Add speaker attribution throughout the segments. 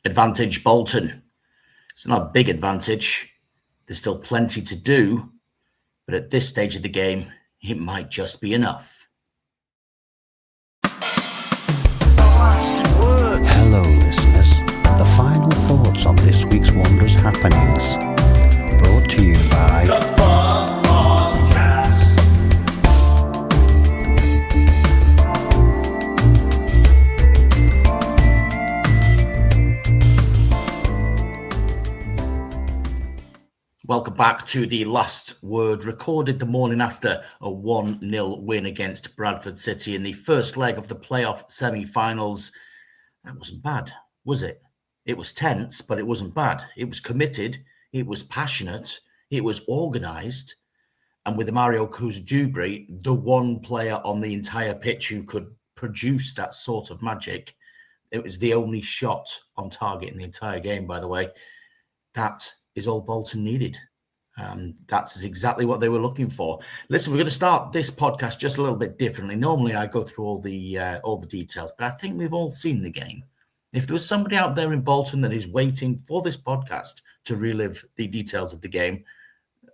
Speaker 1: Advantage Bolton. It's not a big advantage. There's still plenty to do, but at this stage of the game, it might just be enough.
Speaker 2: Hello, listeners. The final thoughts on this week's Wanderers happenings. Brought to you by The Podcast.
Speaker 1: Welcome back to the last word, recorded the morning after a 1-0 win against Bradford City in the first leg of the playoff semi-finals. That wasn't bad, was it? It was tense, but it wasn't bad. It was committed, it was passionate, it was organised. And with Mario Dewberry, the one player on the entire pitch who could produce that sort of magic, it was the only shot on target in the entire game, by the way. That is all Bolton needed. That's exactly what they were looking for. Listen, we're going to start this podcast just a little bit differently. Normally, I go through all the details, but I think we've all seen the game. If there was somebody out there in Bolton that is waiting for this podcast to relive the details of the game,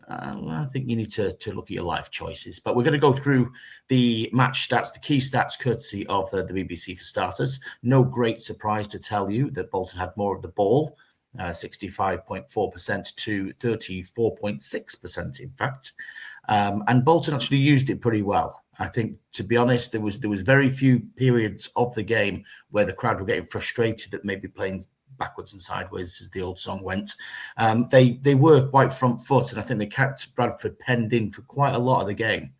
Speaker 1: I think you need to look at your life choices. But we're going to go through the match stats, the key stats, courtesy of the BBC for starters. No great surprise to tell you that Bolton had more of the ball. 65.4% to 34.6%, in fact. And Bolton actually used it pretty well. I think, to be honest, there was very few periods of the game where the crowd were getting frustrated at maybe playing backwards and sideways, as the old song went. They were quite front foot, and I think they kept Bradford penned in for quite a lot of the game.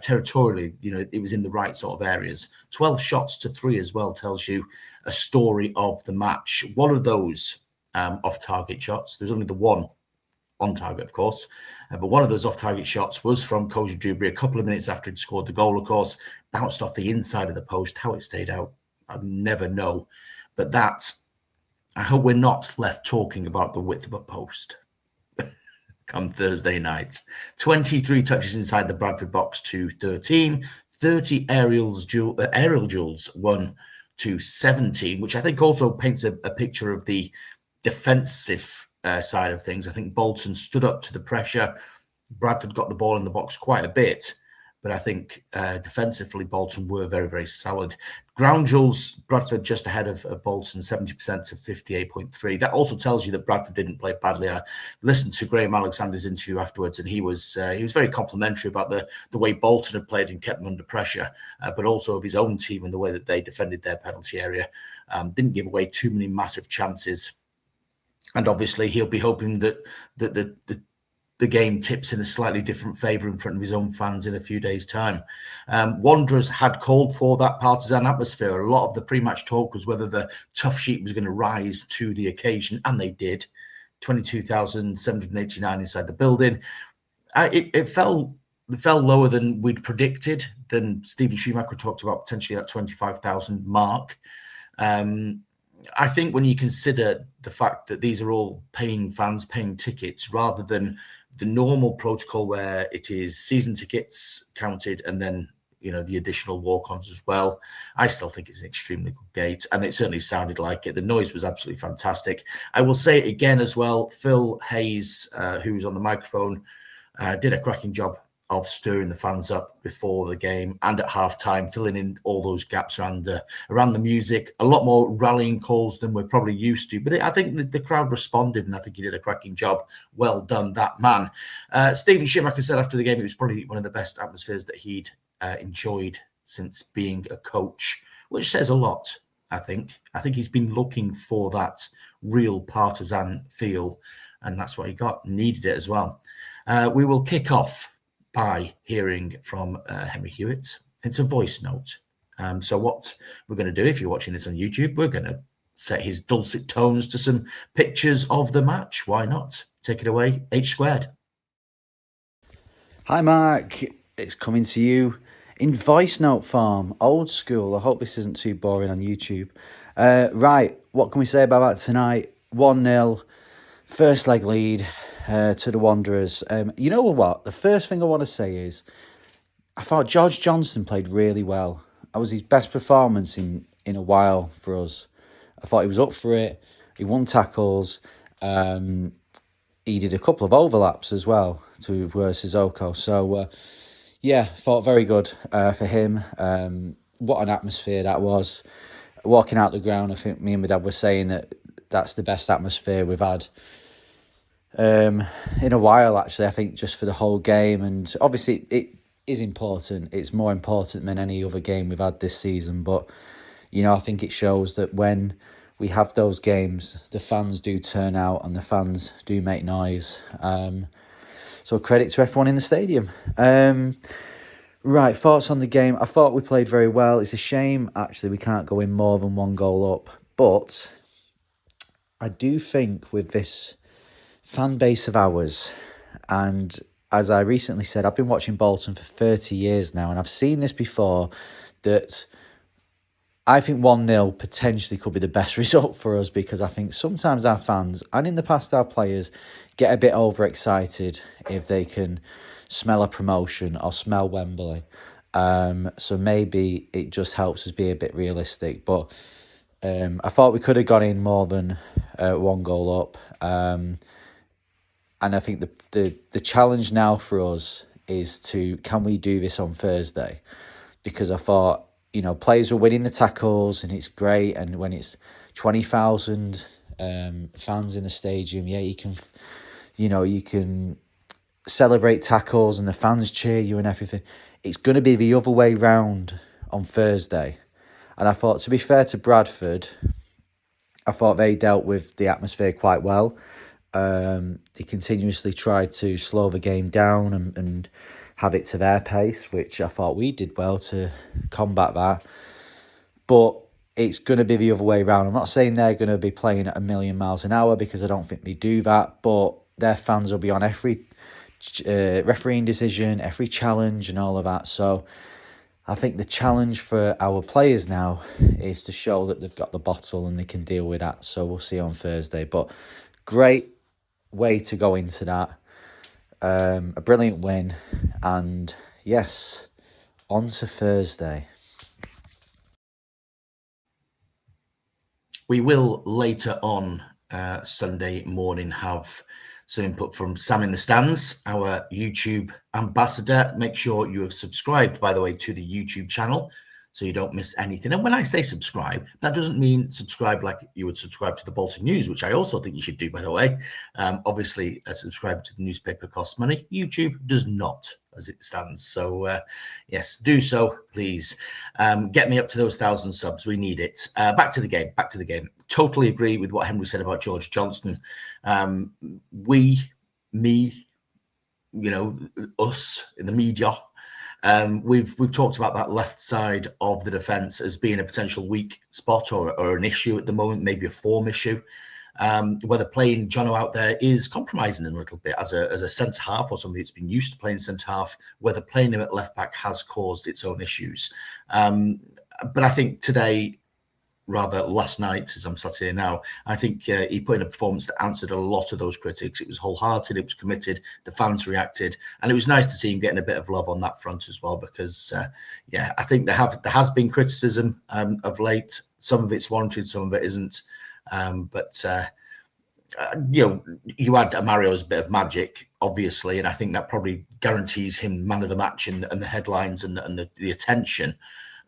Speaker 1: Territorially, it was in the right sort of areas. 12 shots to 3 as well tells you a story of the match. One of those off-target shots. There's only the one on target, of course. But one of those off-target shots was from Dewberry a couple of minutes after he'd scored the goal, of course. Bounced off the inside of the post. How it stayed out, I'll never know. But that, I hope we're not left talking about the width of a post come Thursday night. 23 touches inside the Bradford box to 13. 30 aerial duels, 1 to 17, which I think also paints a picture of the defensive side of things. I think Bolton stood up to the pressure. Bradford got the ball in the box quite a bit, but I think defensively Bolton were very, very solid. Ground duels, Bradford just ahead of Bolton, 70% to 58.3. That also tells you that Bradford didn't play badly. I listened to Graham Alexander's interview afterwards, and he was very complimentary about the way Bolton had played and kept them under pressure, but also of his own team and the way that they defended their penalty area. Didn't give away too many massive chances. And obviously, he'll be hoping that the game tips in a slightly different favour in front of his own fans in a few days' time. Wanderers had called for that partisan atmosphere. A lot of the pre-match talk was whether the tough sheet was going to rise to the occasion, and they did. 22,789 inside the building. It fell lower than we'd predicted, than Stephen Schumacher talked about, potentially that 25,000 mark. I think when you consider the fact that these are all paying fans, paying tickets, rather than the normal protocol where it is season tickets counted and then, the additional walk-ons as well, I still think it's an extremely good gate, and it certainly sounded like it. The noise was absolutely fantastic. I will say it again as well. Phil Hayes, who was on the microphone, did a cracking job of stirring the fans up before the game and at halftime, filling in all those gaps around the music. A lot more rallying calls than we're probably used to, but I think the crowd responded, and I think he did a cracking job. Well done, that man. Stephen Schumacher said after the game it was probably one of the best atmospheres that he'd enjoyed since being a coach, which says a lot. I think he's been looking for that real partisan feel, and that's what he got. Needed it as well. We will kick off by hearing from Henry Hewitt. It's a voice note. So what we're going to do, if you're watching this on YouTube, we're going to set his dulcet tones to some pictures of the match. Why not? Take it away, H².
Speaker 3: Hi, Mark. It's coming to you in voice note form, old school. I hope this isn't too boring on YouTube. Right, what can we say about that tonight? 1-0, first leg lead to the Wanderers. You know what? The first thing I want to say is I thought George Johnson played really well. That was his best performance in a while for us. I thought he was up for it. He won tackles. He did a couple of overlaps as well to Sissoko. So, thought very good for him. What an atmosphere that was. Walking out the ground, I think me and my dad were saying that that's the best atmosphere we've had in a while, actually. I think just for the whole game. And obviously it is important. It's more important than any other game we've had this season. But, I think it shows that when we have those games, the fans do turn out and the fans do make noise. So credit to everyone in the stadium. Right, thoughts on the game. I thought we played very well. It's a shame, actually, we can't go in more than one goal up. But I do think with this fan base of ours, and as I recently said, I've been watching Bolton for 30 years now, and I've seen this before, that I think 1-0 potentially could be the best result for us, because I think sometimes our fans, and in the past our players, get a bit overexcited if they can smell a promotion or smell Wembley. So maybe it just helps us be a bit realistic. But I thought we could have gone in more than one goal up. And I think the challenge now for us is can we do this on Thursday? Because I thought, players were winning the tackles and it's great. And when it's 20,000 fans in the stadium, you can celebrate tackles and the fans cheer you and everything. It's going to be the other way round on Thursday. And I thought, to be fair to Bradford, I thought they dealt with the atmosphere quite well. They continuously tried to slow the game down and have it to their pace, which I thought we did well to combat that. But it's going to be the other way round. I'm not saying they're going to be playing at 1,000,000 miles an hour, because I don't think they do that, but their fans will be on every refereeing decision, every challenge and all of that. So I think the challenge for our players now is to show that they've got the bottle and they can deal with that. So we'll see on Thursday. But great way to go into that. A brilliant win. And yes, on to Thursday.
Speaker 1: We will later on Sunday morning have some input from Sam in the Stands, our YouTube ambassador. Make sure you have subscribed, by the way, to the YouTube channel so you don't miss anything. And when I say subscribe, that doesn't mean subscribe like you would subscribe to the Bolton News, which I also think you should do, by the way. Obviously, subscribe to the newspaper costs money. YouTube does not, as it stands. So, yes, do so, please. Get me up to those 1,000 subs. We need it. Back to the game. Totally agree with what Henry said about George Johnston. Us in the media, we've talked about that left side of the defence as being a potential weak spot or an issue at the moment, maybe a form issue. Whether playing Jono out there is compromising him a little bit as a centre half or somebody that's been used to playing centre half, whether playing him at left back has caused its own issues. But I think today, rather last night, as I'm sat here now, I think he put in a performance that answered a lot of those critics. It was wholehearted, it was committed, the fans reacted, and it was nice to see him getting a bit of love on that front as well, because I think there has been criticism of late. Some of it's warranted, some of it isn't. You add Mario's bit of magic, obviously, and I think that probably guarantees him man of the match and the headlines and the attention.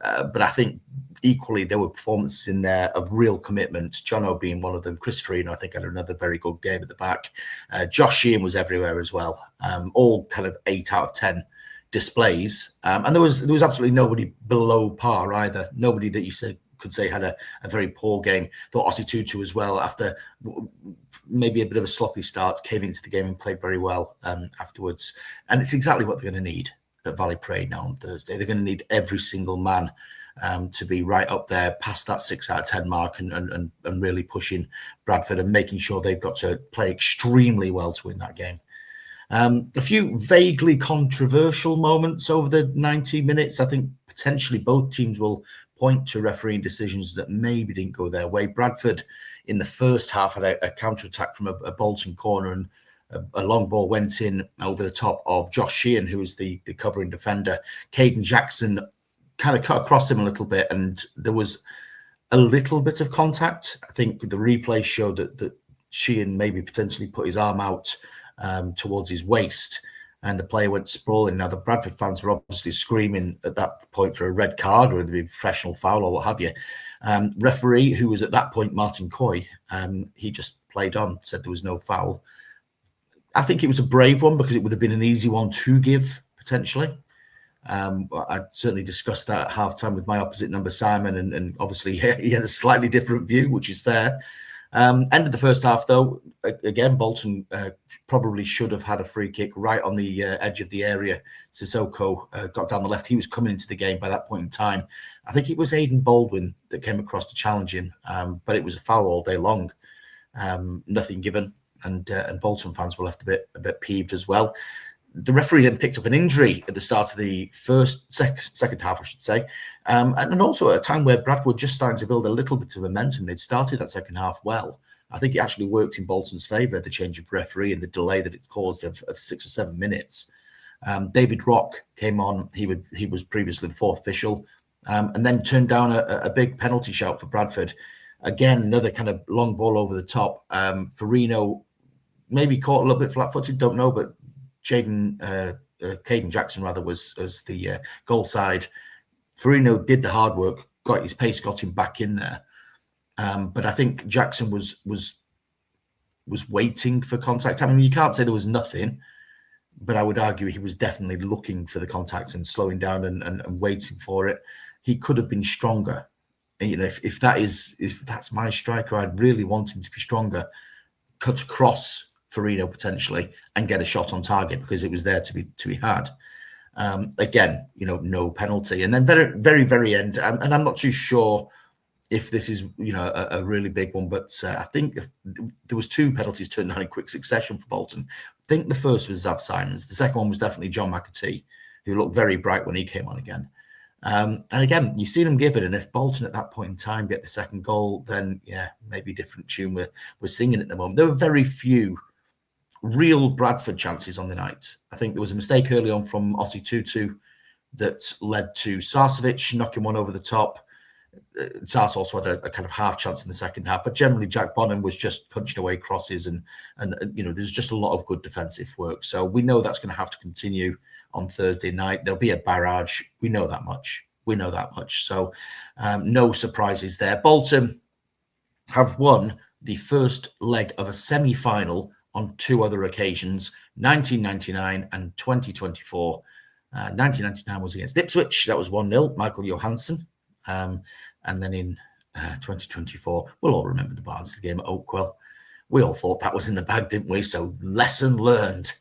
Speaker 1: But I think equally there were performances in there of real commitment. Jono being one of them. Chris Farino, I think, had another very good game at the back. Josh Sheehan was everywhere as well. All kind of 8 out of 10 displays. And there was absolutely nobody below par either. Nobody that you could say had a very poor game. Thought Ossie Tutu as well, after maybe a bit of a sloppy start, came into the game and played very well afterwards. And it's exactly what they're going to need at Valley Parade now on Thursday. They're going to need every single man to be right up there past that 6 out of 10 mark and really pushing Bradford and making sure they've got to play extremely well to win that game. A few vaguely controversial moments over the 90 minutes. I think potentially both teams will point to refereeing decisions that maybe didn't go their way. Bradford in the first half had a counter-attack from a Bolton corner, and a long ball went in over the top of Josh Sheehan, who was the covering defender. Caden Jackson kind of cut across him a little bit, and there was a little bit of contact. I think the replay showed that Sheehan maybe potentially put his arm out towards his waist, and the player went sprawling. Now, the Bradford fans were obviously screaming at that point for a red card or a professional foul or what have you. Referee, who was at that point Martin Coy, he just played on, said there was no foul. I think it was a brave one because it would have been an easy one to give, potentially. I certainly discussed that at halftime with my opposite number, Simon, and obviously he had a slightly different view, which is fair. End of the first half, though, again, Bolton probably should have had a free kick right on the edge of the area. Sissoko got down the left. He was coming into the game by that point in time. I think it was Aidan Baldwin that came across to challenge him, but it was a foul all day long. Nothing given, and Bolton fans were left a bit peeved as well. The referee then picked up an injury at the start of the second half, I should say, and also at a time where Bradford were just starting to build a little bit of momentum. They'd started that second half well. I think it actually worked in Bolton's favour, the change of referee and the delay that it caused of 6 or 7 minutes. David Rock came on. He was previously the fourth official, and then turned down a big penalty shout for Bradford. Again, another kind of long ball over the top. Farino maybe caught a little bit flat-footed, don't know, but Caden Jackson rather was the goal side. Farino did the hard work, got his pace, got him back in there. But I think Jackson was waiting for contact. I mean, you can't say there was nothing, but I would argue he was definitely looking for the contact and slowing down and waiting for it. He could have been stronger. You know, if that's my striker, I'd really want him to be stronger. Cut across Farino potentially and get a shot on target because it was there to be had. Again, you know, no penalty. And then very, very end, and I'm not too sure if this is, you know, a really big one, but I think there was 2 penalties turned down in quick succession for Bolton. I think the first was Zav Simons. The second one was definitely John McAtee, who looked very bright when he came on again. And again, you've seen them given, and if Bolton at that point in time get the second goal, then yeah, maybe a different tune we're singing at the moment. There were very few real Bradford chances on the night. I think there was a mistake early on from Ossie Tutu that led to Sarcevic knocking one over the top. Sars also had a kind of half chance in the second half, but generally Jack Bonham was just punching away crosses and you know, there's just a lot of good defensive work. So we know that's going to have to continue on Thursday night. There'll be a barrage. We know that much. So no surprises there. Bolton have won the first leg of a semi-final on 2 other occasions, 1999 and 2024. 1999 was against Ipswich. That was 1-0, Michael Johansson. And then in 2024, we'll all remember the Barnsley game at Oakwell. We all thought that was in the bag, didn't we? So lesson learned.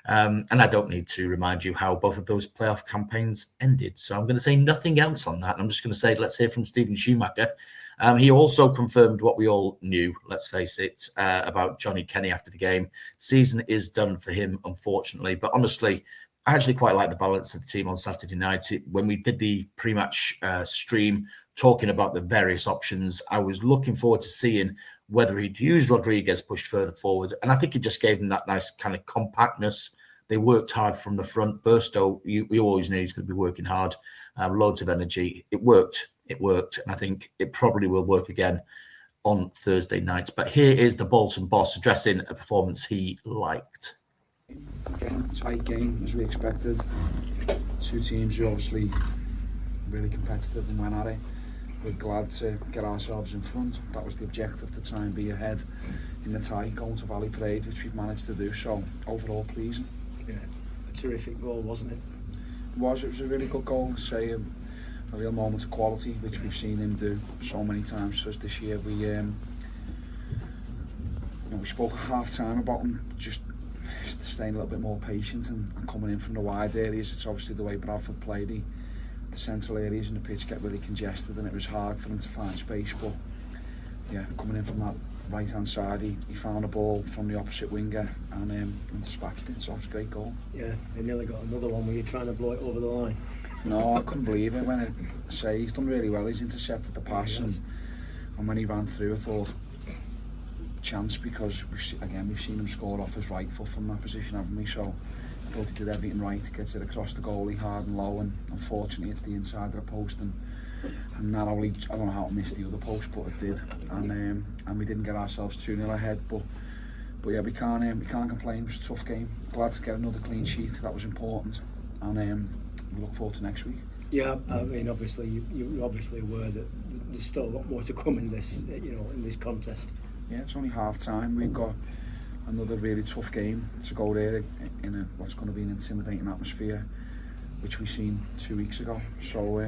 Speaker 1: And I don't need to remind you how both of those playoff campaigns ended. So I'm going to say nothing else on that. I'm just going to say, let's hear from Stephen Schumacher. He also confirmed what we all knew, let's face it, about Johnny Kenny after the game. Season is done for him, unfortunately. But honestly, I actually quite like the balance of the team on Saturday night. When we did the pre-match stream, talking about the various options, I was looking forward to seeing whether he'd use Rodriguez pushed further forward. And I think it just gave them that nice kind of compactness. They worked hard from the front. Burstow, you always knew he's going to be working hard, loads of energy. It worked. And I think it probably will work again on Thursday night. But here is the Bolton boss addressing a performance he liked.
Speaker 4: Again, tight game as we expected. 2 teams who obviously really competitive and went at it. We're glad to get ourselves in front. That was the objective, to try and be ahead in the tie going to Valley Parade, which we've managed to do. So overall pleasing.
Speaker 5: Yeah, a terrific goal, wasn't it?
Speaker 4: It was a really good goal. Say a real moment of quality, which we've seen him do so many times for us this year. We spoke at half time about him just staying a little bit more patient and coming in from the wide areas. It's obviously the way Bradford play. The central areas in the pitch get really congested, and it was hard for him to find space. But yeah, coming in from that right hand side, he found a ball from the opposite winger and dispatched it. So it was a great goal.
Speaker 5: Yeah, he nearly got another one. Were you trying to blow it over the line?
Speaker 4: No, I couldn't believe it when he's done really well. He's intercepted the pass, and when he ran through, I thought chance, because we've seen him score off his right foot from that position, haven't we? So I thought he did everything right to get it across the goalie hard and low, and unfortunately it's the inside of the post, and and narrowly, I don't know how it missed the other post, but it did, and we didn't get ourselves 2-0 ahead, but yeah, we can't complain. It was a tough game. Glad to get another clean sheet, that was important, and we look forward to next week.
Speaker 5: Yeah, I mean, obviously you're obviously aware that there's still a lot more to come in this, in this contest.
Speaker 4: Yeah, it's only half time. We've got another really tough game to go there in what's going to be an intimidating atmosphere, which we seen 2 weeks ago. So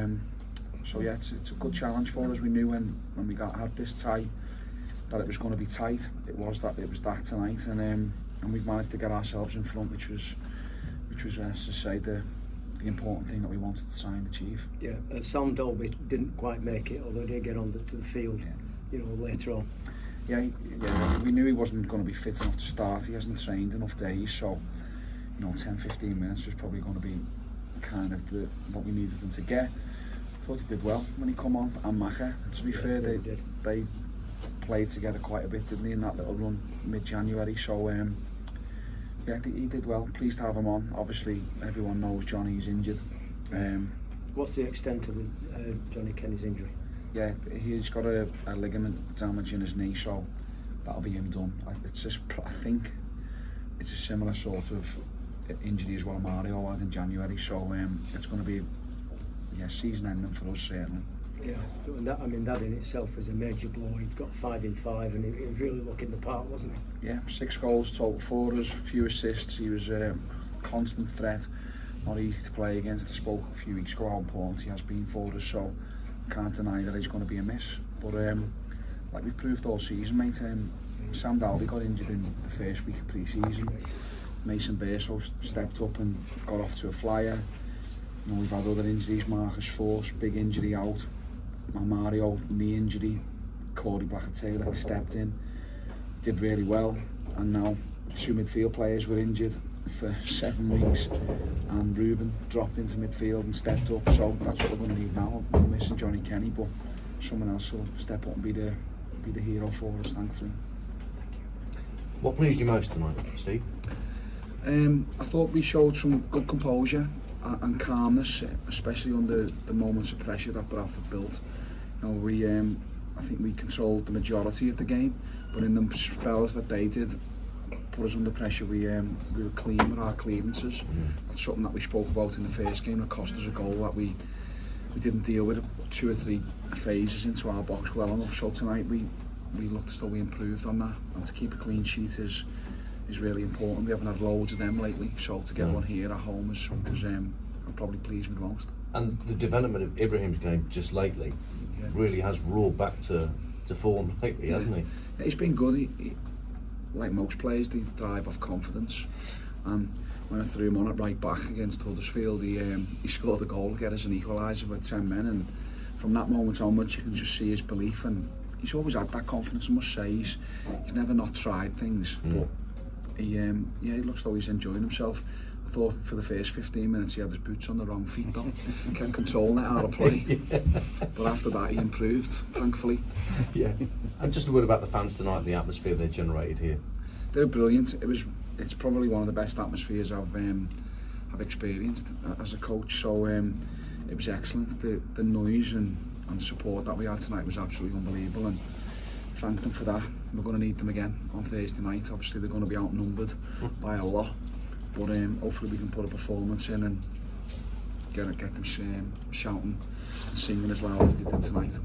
Speaker 4: yeah, it's a good challenge for us. We knew when we had this tie that it was going to be tight. It was that tonight, and we've managed to get ourselves in front, which was as to say the important thing that we wanted to try and achieve.
Speaker 5: Yeah, Sam Dolby didn't quite make it, although he did get on to the field, later on.
Speaker 4: Yeah, we knew he wasn't going to be fit enough to start. He hasn't trained enough days, so 10-15 minutes was probably going to be kind of what we needed him to get. I thought he did well when he come on, and Maka. To be fair, they played together quite a bit, didn't they, in that little run mid-January. So yeah, I think he did well. Pleased to have him on. Obviously, everyone knows Johnny's injured.
Speaker 5: What's the extent of Johnny Kenny's injury?
Speaker 4: Yeah, he's got a ligament damage in his knee, so that'll be him done. I think it's a similar sort of injury as well Mario had in January, so it's going to be season ending for us certainly.
Speaker 5: Yeah, and that in itself is a major blow. He'd got 5 in 5 and he was really looking the part, wasn't he?
Speaker 4: Yeah, 6 goals total for us, a few assists. He was a constant threat, not easy to play against. I spoke a few weeks ago how important he has been for us, so can't deny that he's going to be a miss. But like we've proved all season, mate, Sam Dalby got injured in the first week of pre-season. Mason Berso stepped up and got off to a flyer. We've had other injuries. Marcus Force, big injury out. Mario, knee injury. Corey Blackett-Taylor stepped in, did really well. And now 2 midfield players were injured for 7 weeks, and Ruben dropped into midfield and stepped up. So that's what we're going to need now. We're missing Johnny Kenny, but someone else will step up and be the hero for us, thankfully.
Speaker 6: What pleased you most tonight, Steve?
Speaker 4: I thought we showed some good composure and calmness, especially under the moments of pressure that Bradford built. I think we controlled the majority of the game, but in the spells that they did put us under pressure, we were clean with our clearances. That's something that we spoke about in the first game that cost us a goal, that we didn't deal with 2 or 3 phases into our box well enough. So tonight we looked as though we improved on that, and to keep a clean sheet is really important. We haven't had loads of them lately, so to get one here at home was I'm probably pleased with most.
Speaker 6: And the development of Ibrahim's game just lately really has roared back to form lately, hasn't he?
Speaker 4: He's been good. He, like most players, they thrive off confidence. And when I threw him on at right back against Huddersfield, he scored a goal to get us an equaliser with 10 men. And from that moment onwards, you can just see his belief. And he's always had that confidence, I must say. He's never not tried things. But he looks though he's enjoying himself. I thought for the first 15 minutes he had his boots on the wrong feet though. He kept controlling it out of play. But after that he improved, thankfully.
Speaker 6: Yeah. And just a word about the fans tonight, the atmosphere they generated here.
Speaker 4: They were brilliant. It's probably one of the best atmospheres I've experienced as a coach. So it was excellent. The noise and support that we had tonight was absolutely unbelievable, and thank them for that. We're going to need them again on Thursday night. Obviously they're going to be outnumbered by a lot, but hopefully we can put a performance in and get them shouting and singing as loud as they did tonight.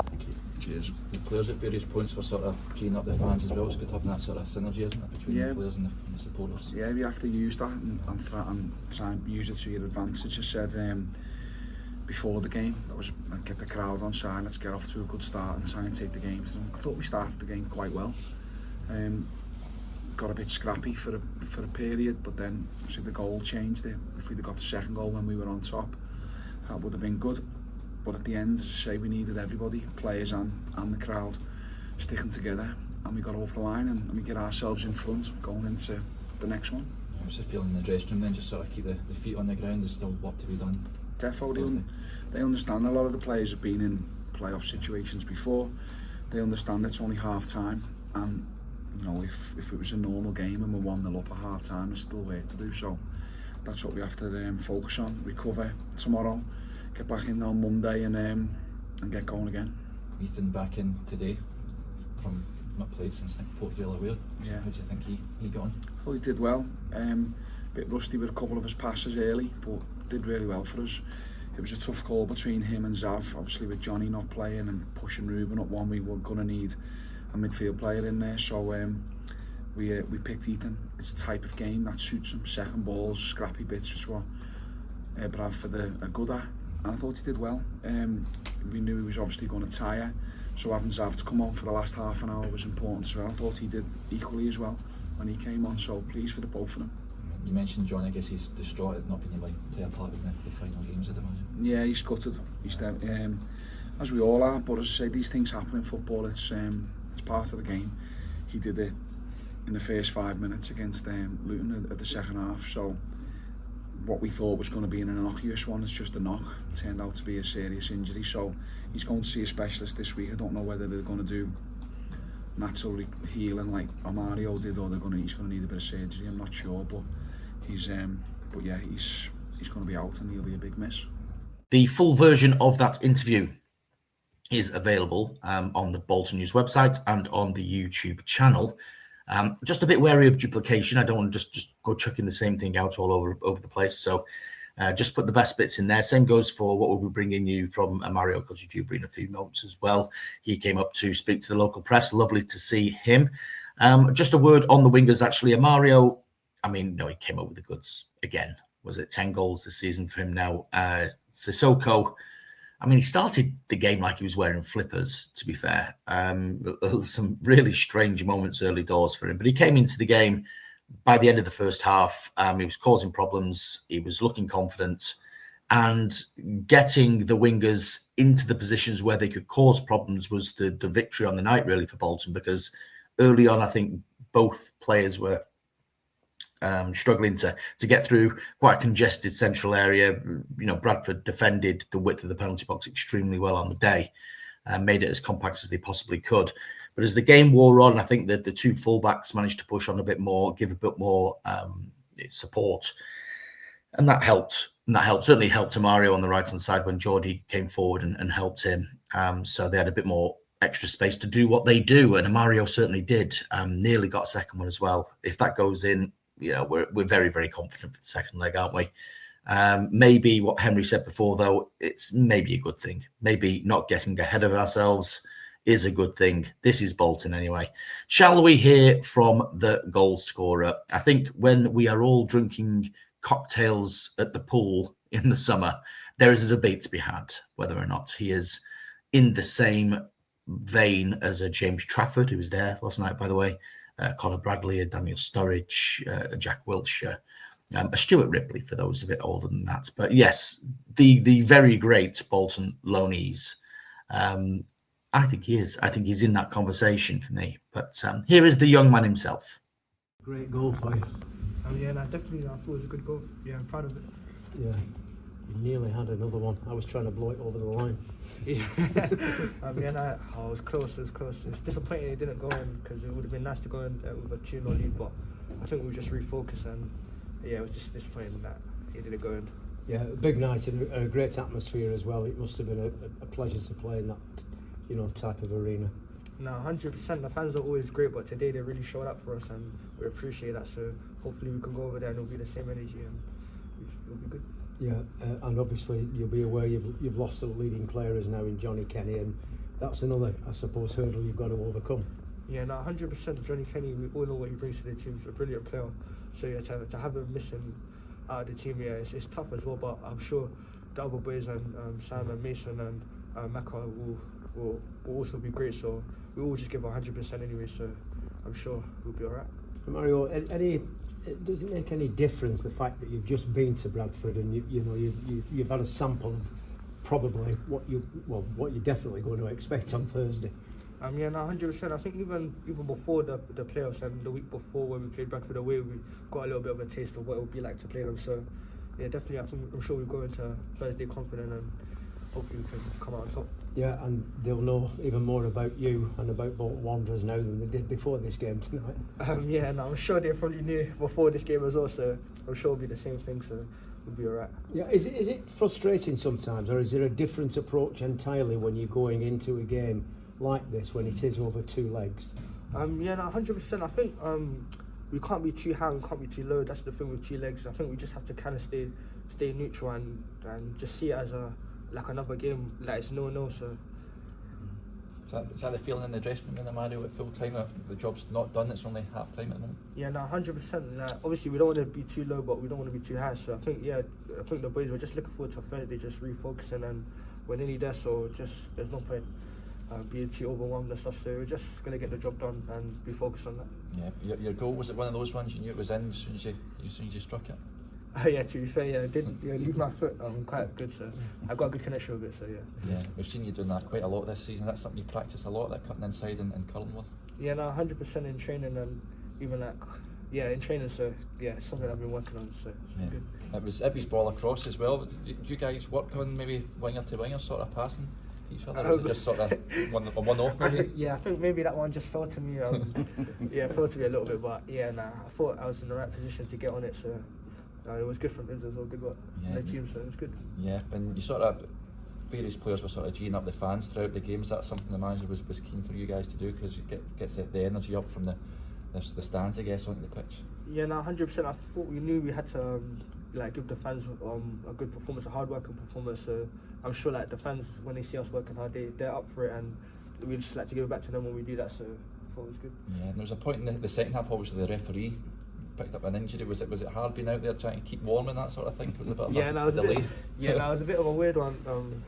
Speaker 6: Thank you.
Speaker 4: Cheers.
Speaker 7: The players at various points were sort of geeing up the fans as well. It's good having that sort of synergy, isn't it, between the players and the supporters?
Speaker 4: Yeah, we have to use that and try and use it to your advantage. I said before the game, that was get the crowd on side, let's get off to a good start and try and take the game to them. I thought we started the game quite well. Got a bit scrappy for a period, but then obviously the goal changed it. If we'd have got the second goal when we were on top, that would have been good. But at the end, as I say, we needed everybody, players and the crowd, sticking together, and we got over the line and we get ourselves in front going into the next one.
Speaker 7: I was just feeling in the dressing room then, just sort of keep the feet on the ground. There's still work to be done.
Speaker 4: Definitely, they understand. A lot of the players have been in playoff situations before. They understand it's only half time, and if it was a normal game and we're 1-0 up at half time, there's still work to do. So that's what we have to focus on. Recover tomorrow, get back in on Monday, and get going again.
Speaker 7: Ethan back in today from not played since Port Vale away.
Speaker 4: Yeah.
Speaker 7: How do you think he got on?
Speaker 4: I thought he did well. Bit rusty with a couple of his passes early, but did really well for us. It was a tough call between him and Zav, obviously with Johnny not playing and pushing Ruben up one. We were going to need a midfield player in there, so we picked Ethan. It's a type of game that suits him. Second balls, scrappy bits, which what Bradford are good at. And I thought he did well. We knew he was obviously going to tire, so having Zav to come on for the last half an hour was important as well. I thought he did equally as well when he came on, so pleased for the both of them.
Speaker 7: You mentioned John, I guess he's distraught at not being able to play a part in the final games, I'd imagine.
Speaker 4: Yeah, he's gutted. He's as we all are, but as I say, these things happen in football. It's part of the game. He did it in the first 5 minutes against Luton at the second half, so what we thought was going to be an innocuous one, it's just a knock. It turned out to be a serious injury, so he's going to see a specialist this week. I don't know whether they're going to do natural healing like Mario did, or he's going to need a bit of surgery. I'm not sure, but he's going to be out and he'll be a big miss.
Speaker 1: The full version of that interview is available on the Bolton News website and on the YouTube channel. Just a bit wary of duplication. I don't want to just go chucking the same thing out all over the place. So just put the best bits in there. Same goes for what we'll be bringing you from Mario, because you do bring a few moments as well. He came up to speak to the local press. Lovely to see him. Just a word on the wingers, actually. Mario, I mean, no, he came up with the goods again. Was it 10 goals this season for him now? Sissoko, I mean, he started the game like he was wearing flippers, to be fair. Some really strange moments early doors for him. But he came into the game by the end of the first half. He was causing problems. He was looking confident. And getting the wingers into the positions where they could cause problems was the victory on the night, really, for Bolton. Because early on, I think both players were struggling to get through quite a congested central area. You know, Bradford defended the width of the penalty box extremely well on the day and made it as compact as they possibly could. But as the game wore on, I think that the two fullbacks managed to push on a bit more, give a bit more support. And that helped. And that certainly helped Mario on the right-hand side when Geordie came forward and helped him. So they had a bit more extra space to do what they do. And Mario certainly did. Nearly got a second one as well. If that goes in, you know, we're very, very confident for the second leg, aren't we? Maybe what Henry said before, though, it's maybe a good thing. Maybe not getting ahead of ourselves is a good thing. This is Bolton anyway. Shall we hear from the goal scorer? I think when we are all drinking cocktails at the pool in the summer, there is a debate to be had whether or not he is in the same vein as a James Trafford, who was there last night, by the way, Conor Bradley, a Daniel Sturridge, a Jack Wilshere, a Stuart Ripley for those a bit older than that. But yes, the very great Bolton loanees. I think he is. I think he's in that conversation for me. But here is the young man himself.
Speaker 8: Great goal for you.
Speaker 9: Yeah, no, definitely. I thought it was a good goal. Yeah, I'm proud of it.
Speaker 8: Yeah, you nearly had another one. I was trying to blow it over the line.
Speaker 9: Yeah, I was close. It was close. It's disappointing it didn't go in, because it would have been nice to go in with a 2-0 lead. But I think we just refocused, and yeah, it was just disappointing that it didn't go in.
Speaker 8: Yeah, a big night and a great atmosphere as well. It must have been a pleasure to play in that, you know, type of arena.
Speaker 9: No, 100%. The fans are always great, but today they really showed up for us, and we appreciate that. So hopefully we can go over there and it'll be the same energy, and it'll be good.
Speaker 8: Yeah, and obviously you'll be aware you've lost a leading player as now in Johnny Kenny, and that's another, I suppose, hurdle you've got to overcome.
Speaker 9: Yeah, no, 100%. Johnny Kenny, we all know what he brings to the team. He's a brilliant player. So yeah, to have him missing out of the team, yeah, it's tough as well. But I'm sure the other boys and Sam and Mason and Maka will also be great. So we all just give 100% anyway. So I'm sure we'll be alright.
Speaker 8: Mario, does it make any difference the fact that you've just been to Bradford and you've had a sample of probably what you're definitely going to expect on Thursday?
Speaker 9: Yeah, no, 100%. I think even before the playoffs and the week before when we played Bradford away, we got a little bit of a taste of what it would be like to play them. So yeah, definitely, I'm sure we go into Thursday confident and hopefully we can come out on top.
Speaker 8: Yeah, and they'll know even more about you and about Bolton Wanderers now than they did before this game tonight.
Speaker 9: Yeah, no, I'm sure they probably knew before this game as well, so I'm sure it'll be the same thing. So we'll be alright.
Speaker 8: Yeah, is it frustrating sometimes, or is there a different approach entirely when you're going into a game like this when it is over 2 legs?
Speaker 9: Yeah, no, 100%. I think we can't be too high and can't be too low. That's the thing with 2 legs. I think we just have to kind of stay neutral and just see it as like another game, like it's 0-0. So.
Speaker 7: Is that the feeling in the dressing room in the Mario at full time? The job's not done, it's only half time at the moment?
Speaker 9: Yeah, no, 100%. Obviously, we don't want to be too low, but we don't want to be too high. So I think the boys were just looking forward to Thursday, just refocusing, and we're nearly there. So just there's no point being too overwhelmed and stuff. So we're just gonna get the job done and be focused on that.
Speaker 7: Yeah, your goal, was it one of those ones you knew it was in as soon as you struck it?
Speaker 9: Yeah, to be fair, I did leave my foot quite good, so I got a good connection with it, so
Speaker 7: Yeah, we've seen you doing that quite a lot this season. That's something you practice a lot, that cutting inside and curling with?
Speaker 9: Yeah, no, 100% in training, and even in training, so yeah, it's something I've been working on, so it's good.
Speaker 7: It was Ibby's ball across as well. Did you guys work on maybe winger to winger sort of passing to each other? Or was it just sort of one off maybe?
Speaker 9: I think maybe that one just fell to me, it fell to me a little bit, but I thought I was in the right position to get on it, so it was good from Ibs as well, good work. The team, so it was good. Yeah, and you sort of, various players were sort of geeing up the fans throughout the game. Is that something the manager was keen for you guys to do, because it gets the energy up from the stands, I guess, onto the pitch? Yeah, no, 100%. I thought we knew we had to give the fans a good performance, a hard-working performance. So I'm sure the fans, when they see us working hard, they're up for it, and we just like to give it back to them when we do that. So I thought it was good. Yeah, and there was a point in the second half, obviously the referee picked up an injury. Was it hard being out there trying to keep warm and that sort of thing? It was a bit of a delay. It was a bit of a weird one.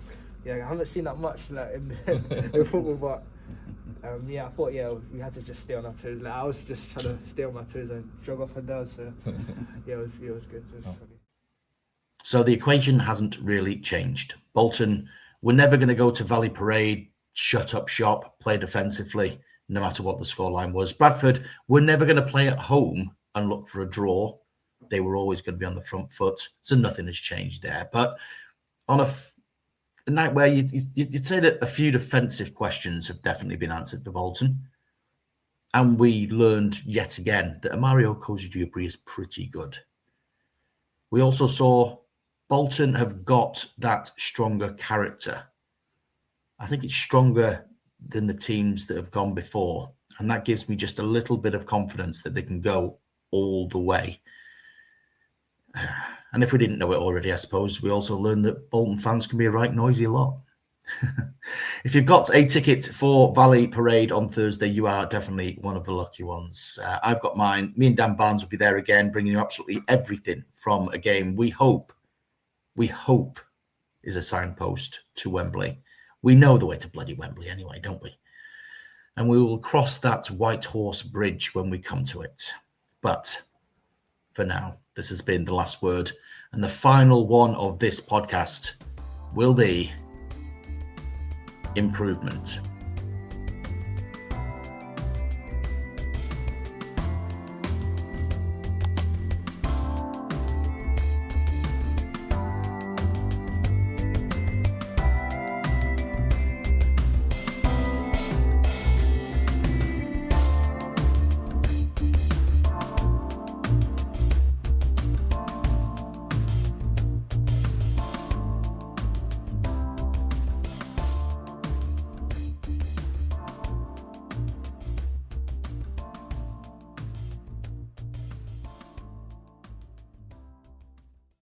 Speaker 9: I haven't seen that much in football, but I thought we had to just stay on our toes. I was just trying to stay on my toes and jog up and down. So it was good. It was funny.
Speaker 1: So the equation hasn't really changed. Bolton, we're never going to go to Valley Parade, shut up shop, play defensively, no matter what the scoreline was. Bradford, we're never going to play at home and look for a draw. They were always going to be on the front foot, so nothing has changed there. But on a night where you'd say that a few defensive questions have definitely been answered for Bolton, and we learned yet again that Mario Kojijubre is pretty good. We also saw Bolton have got that stronger character. I think it's stronger than the teams that have gone before, and that gives me just a little bit of confidence that they can go all the way. And if we didn't know it already, I suppose we also learned that Bolton fans can be a right noisy lot. If you've got a ticket for Valley Parade on Thursday, you are definitely one of the lucky ones. I've got mine. Me and Dan Barnes will be there again, bringing you absolutely everything from a game we hope is a signpost to Wembley. We know the way to bloody Wembley anyway, don't we? And we will cross that White Horse Bridge when we come to it. But for now, this has been the last word. And the final one of this podcast will be improvement.